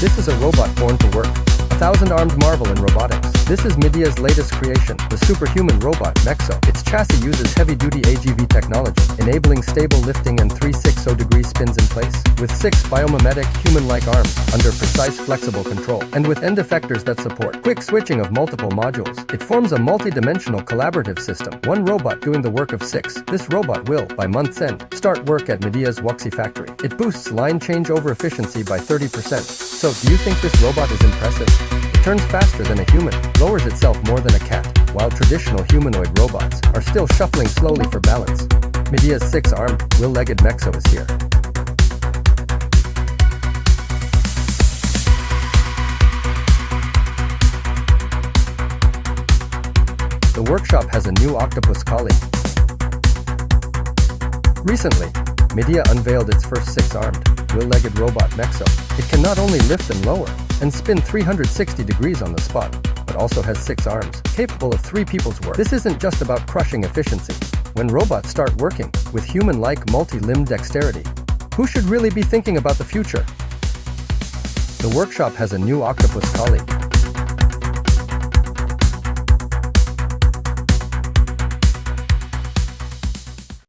This is a robot born to work. A thousand-armed marvel in robotics. This is Midea's latest creation, the superhuman robot MEXO. Its chassis uses heavy-duty AGV technology, enabling stable lifting and 360-degree spins in place, with 6 biomimetic, human-like arms, under precise, flexible control, and with end-effectors that support quick switching of multiple modules. It forms a multi-dimensional collaborative system, one robot doing the work of 6. This robot will, by month's end, start work at Midea's Wuxi factory. It boosts line changeover efficiency by 30%. So, do you think this robot is impressive? It turns faster than a human, lowers itself more than a cat, while traditional humanoid robots are still shuffling slowly for balance. Midea's 6-armed, wheel-legged MEXO is here. The workshop has a new octopus colleague. Recently, Midea unveiled its first 6-armed, wheel-legged robot MEXO. It can not only lift and lower, and spin 360 degrees on the spot, but also has 6 arms, capable of 3 people's work. This isn't just about crushing efficiency. When robots start working, with human-like multi-limb dexterity, who should really be thinking about the future? The workshop has a new octopus colleague.